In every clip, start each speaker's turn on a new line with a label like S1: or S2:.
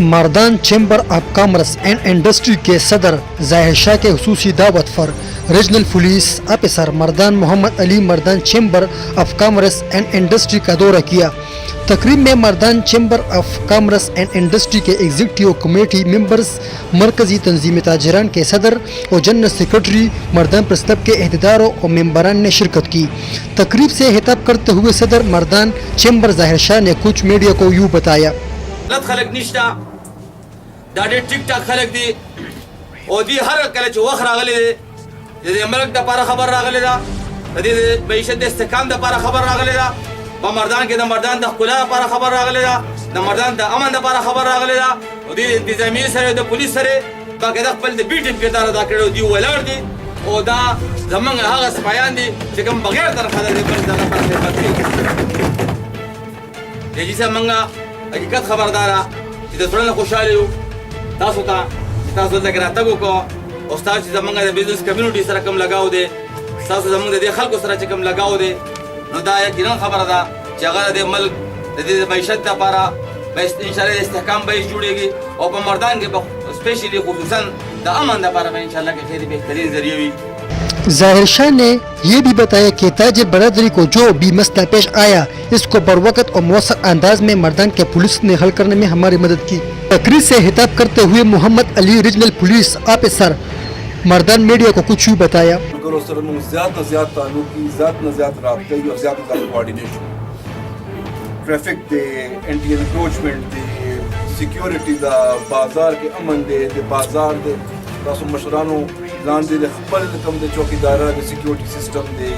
S1: Mardan chamber of commerce and industry के सदर ज़ाहिर शाह के हुसूसी दावत पर regional police officer Mardan Mohammad Ali Mardan chamber of commerce and industry का दौरा किया। तकरीब में Mardan chamber of commerce and industry के एग्जीक्यूटिव कमेटी मेंबर्स, मरकजी तंजीम ताजरान के सदर और general secretary, Mardan press club के अहदेदारों और मेंबरान ने शिरकत की। तकरीब से खिताब करते हुए सदर मर्दान चैम्बर ज़ाहिर शाह ने कुछ मीडिया को यूँ बताया।
S2: खलक निश्ता दाडे टिक टाक खलक दी और दी हर कल वख रागले दे दे मलक द पारा खबर रागले दा दे दे मैशत दे इस्तेकाम द पारा खबर रागले दा ब मर्दान के द मर्दान द खुला पारा खबर रागले दा the Mardan the Aman the पारा खबर रागले दा और दी इंतजामी सरे द पुलिस सरे का के द पल द बीट के दार दा कड़ो दी वलर दी और दा जमंग हागा सफायान दी जे कम बगैर तरफ दे पर दा पर दे जिसे मंगा हकीकत खबरदारा چې د ټولنې خوشاله یو تاسو ته راتګ وکړو او ستاسو چې زموږ د بزنس کمیونټي سره کوم لګاو دی، ستاسو زموږ د دې خلکو سره چې کوم لګاو دی، نو دا یقینا خبره ده چې هغه د ملک د دې معیشت لپاره ان شاء الله استحکام به جوړیږي او په مردان کې به سپیشلی خصوصا د امن لپاره به ان شاء الله کې خیر بهترین ذریعہ وي۔
S1: ज़ाहिर शाह ने ये भी बताया कि ताजिर बरादरी को जो भी मसला पेश आया इसको बरवकत और मौसर अंदाज में मर्दान के पुलिस ने हल करने में हमारी मदद की। तकरीर से खिताब करते हुए Mohammad Ali regional police officer Mardan media को कुछ यूँ बताया।
S3: ट्रैफिक दे, एंटी एनक्रोचमेंट दे, सिक्योरिटी दा, बाजार के अमन दे, बाजार दे तासो मशरानो लांदे दे खपल कम दे चौकीदारा दे सिक्योरिटी सिस्टम दे,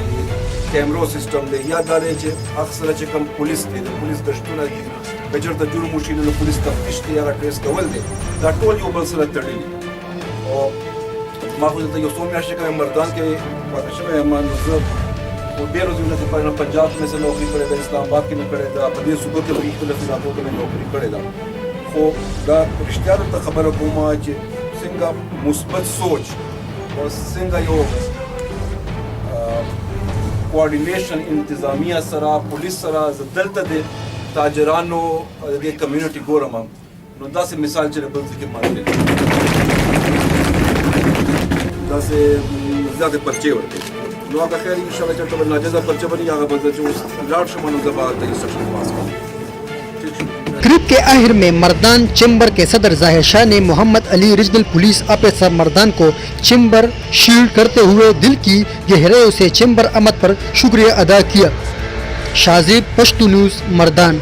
S3: कैमरो सिस्टम दे या दारे चे अक्सर चे कम पुलिस दे, पुलिस गश्तुना दे, बजर ता जुर्म मुशील पुलिस तफ्तीश दे या ट्रेस कवल दे, दा टोल यो बलसला तड़ी और माखुद ता यो सोम्या शिका मर्दान के वाकशबे अमान नजर वो बेरोजगार से पर पंजाब में से नौकरी करे दा, इस्लामाबाद के में करे दा, प्रदेश सूबे के मुख्तलिफ इलाकों में नौकरी करे दा। खो दा रिश्तेदारों तक खबर हुकूमा चे सिंगा मुस्बत सोच और सिंगा यो कोऑर्डिनेशन इंतजामिया सरा पुलिस सरा जदलत दे ताजरानो दे कम्युनिटी गोरमा नो दा से मिसाल चले बंद के मारे दा से ज्यादा पर्चे होते नो का खैर इंशाल्लाह चल तो नाजायज पर्चे बनी आगा बंद जो लाट शमानो जबात तक सेक्शन पास कर।
S1: तकरीब के आखिर में मर्दान चैम्बर के सदर ज़ाहिर शाह ने Mohammad Ali regional police officer Mardan को चैम्बर शील्ड करते हुए दिल की गहराइयों से चैम्बर आमद पर शुक्रिया अदा किया। शाजिब, पश्तू न्यूज़, मर्दान।